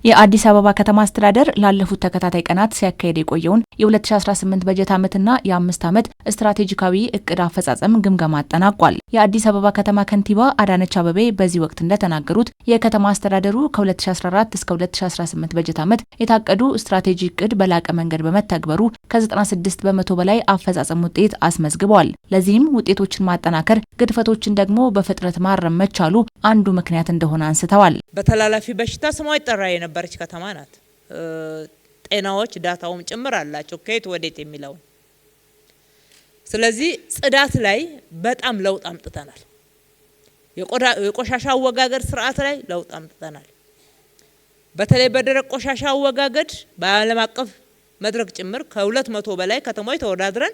የአዲስ አበባ ከተማ አስተዳደር ላለፉት ተከታታይ ቀናት ሲያካሄድ የቆየውን የ2018 በጀት ዓመትና የ5 ዓመት ስትራቴጂካዊ እቅድ አፈጻጸም ግምገማ አጠናቋል። የአዲስ አበባ ከተማ ከንቲባ አዳነች አቤቤ በዚህ ወቅት እንደተናገሩት የከተማ አስተዳደሩ ከ2014 እስከ 2018 በጀት ዓመት የታቀዱ ስትራቴጂ እቅድ በላቀ መንገድ በመተግበሩ ከ96 በመቶ በላይ አፈጻጸም ውጤት አስመዝግበዋል። ለዚህም ውጤቶችን ማጠናከር፣ ግድፈቶችን ደግሞ በፍጥነት ማረም መቻሉ አንዱ ምክንያት እንደሆነ አንስተዋል። በተላላፊ በሽታ ስሟ ይጠራ የነበረች ከተማ ናት። ጤናዎች ዳታውም ጭምር አላቸው ከየት ወዴት የሚለው። ስለዚህ ጽዳት ላይ በጣም ለውጥ አምጥተናል። የቆሻሻ አወጋገድ ስርዓት ላይ ለውጥ አምጥተናል። በተለይ በደረቅ ቆሻሻ አወጋገድ በዓለም አቀፍ መድረክ ጭምር ከ200 በላይ ከተሞች ተወዳድረን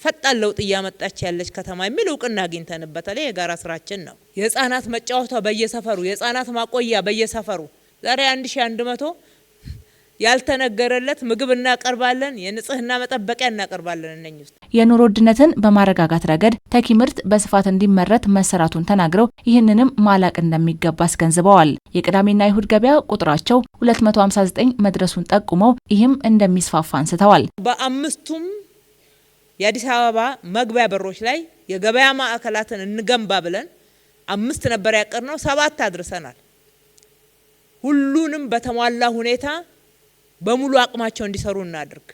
ፈጣን ለውጥ እያመጣች ያለች ከተማ የሚል እውቅና አግኝተንበታል። የጋራ ስራችን ነው። የህፃናት መጫወቻ በየሰፈሩ፣ የህፃናት ማቆያ በየሰፈሩ ዛሬ 1100 ያልተነገረለት ምግብ እናቀርባለን። የንጽህና መጠበቂያ እናቀርባለን። እነኚህ ውስጥ የኑሮ ውድነትን በማረጋጋት ረገድ ተኪ ምርት በስፋት እንዲመረት መሰራቱን ተናግረው ይህንንም ማላቅ እንደሚገባ አስገንዝበዋል። የቅዳሜና ይሁድ ገበያ ቁጥራቸው 259 መድረሱን ጠቁመው ይህም እንደሚስፋፋ አንስተዋል። በአምስቱም የአዲስ አበባ መግቢያ በሮች ላይ የገበያ ማዕከላትን እንገንባ ብለን 5 ነበር ያቀርነው፣ 7 አድርሰናል። ሁሉንም በተሟላ ሁኔታ በሙሉ አቅማቸው እንዲሰሩ እናድርግ።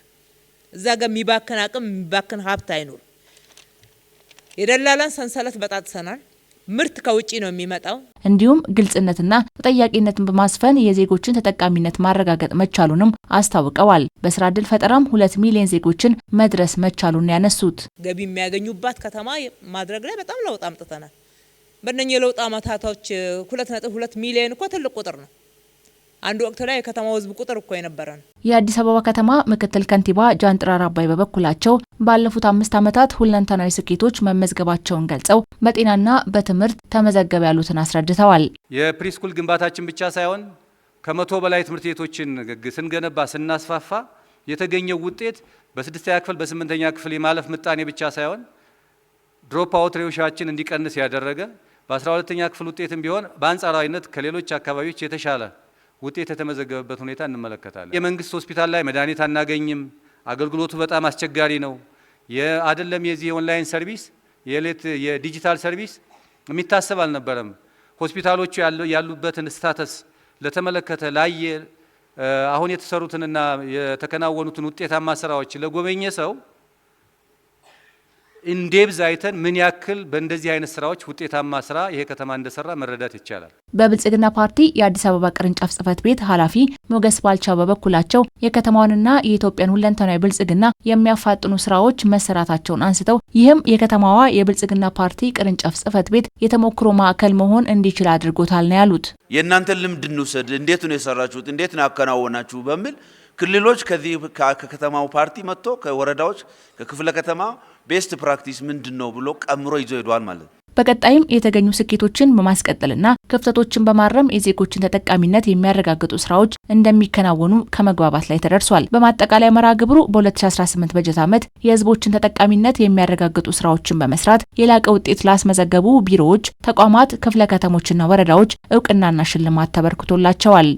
እዛ ጋር የሚባክን አቅም የሚባክን ሀብት አይኖር። የደላላን ሰንሰለት በጣጥሰናል። ምርት ከውጪ ነው የሚመጣው። እንዲሁም ግልጽነትና ተጠያቂነትን በማስፈን የዜጎችን ተጠቃሚነት ማረጋገጥ መቻሉንም አስታውቀዋል። በስራ ዕድል ፈጠራም 2 ሚሊዮን ዜጎችን መድረስ መቻሉን ያነሱት ገቢ የሚያገኙባት ከተማ ማድረግ ላይ በጣም ለውጥ አምጥተናል። በእነኚህ የለውጥ አመታቶች 2.2 ሚሊዮን እኮ ትልቅ ቁጥር ነው። አንድ ወቅት ላይ የከተማው ህዝብ ቁጥር እኮ የነበረ ነው። የአዲስ አበባ ከተማ ምክትል ከንቲባ ጃንጥራር አባይ በበኩላቸው ባለፉት 5 ዓመታት ሁለንተናዊ ስኬቶች መመዝገባቸውን ገልጸው በጤናና በትምህርት ተመዘገበ ያሉትን አስረድተዋል። የፕሪስኩል ግንባታችን ብቻ ሳይሆን ከ100 በላይ ትምህርት ቤቶችን ስንገነባ ስናስፋፋ የተገኘው ውጤት በ6ኛ ክፍል በ8ኛ ክፍል የማለፍ ምጣኔ ብቻ ሳይሆን ድሮፕ አውት ሬሾአችን እንዲቀንስ ያደረገ በ12ኛ ክፍል ውጤትም ቢሆን በአንጻራዊነት ከሌሎች አካባቢዎች የተሻለ ውጤት የተመዘገበበት ሁኔታ እንመለከታለን። የመንግስት ሆስፒታል ላይ መድኃኒት አናገኝም። አገልግሎቱ በጣም አስቸጋሪ ነው። አይደለም የዚህ ኦንላይን ሰርቪስ የዲጂታል ሰርቪስ የሚታሰብ አልነበረም። ሆስፒታሎቹ ያሉበትን ስታተስ ለተመለከተ ላየ አሁን የተሰሩትንና የተከናወኑትን ውጤታማ ስራዎች ለጎበኘ ሰው ኢንዴብዝ አይተን ምን ያክል በእንደዚህ አይነት ስራዎች ውጤታማ ስራ ይሄ ከተማ እንደሰራ መረዳት ይቻላል። በብልጽግና ፓርቲ የአዲስ አበባ ቅርንጫፍ ጽህፈት ቤት ኃላፊ ሞገስ ባልቻ በበኩላቸው የከተማዋንና የኢትዮጵያን ሁለንተናዊ ብልጽግና የሚያፋጥኑ ስራዎች መሰራታቸውን አንስተው ይህም የከተማዋ የብልጽግና ፓርቲ ቅርንጫፍ ጽህፈት ቤት የተሞክሮ ማዕከል መሆን እንዲችል አድርጎታል ነው ያሉት። የእናንተን ልምድ እንውሰድ፣ እንዴት ነው የሰራችሁት፣ እንዴት ነው ያከናወናችሁ በሚል ክልሎች ከከተማው ፓርቲ መጥቶ ከወረዳዎች ከክፍለ ከተማ ቤስት ፕራክቲስ ምንድነው ብሎ ቀምሮ ይዞ ሄዷል ማለት ነው። በቀጣይም የተገኙ ስኬቶችን በማስቀጠልና ክፍተቶችን በማረም የዜጎችን ተጠቃሚነት የሚያረጋግጡ ስራዎች እንደሚከናወኑ ከመግባባት ላይ ተደርሷል። በማጠቃለያ መርሃ ግብሩ በ2018 በጀት ዓመት የህዝቦችን ተጠቃሚነት የሚያረጋግጡ ስራዎችን በመስራት የላቀ ውጤት ላስመዘገቡ ቢሮዎች፣ ተቋማት፣ ክፍለ ከተሞችና ወረዳዎች እውቅናና ሽልማት ተበርክቶላቸዋል።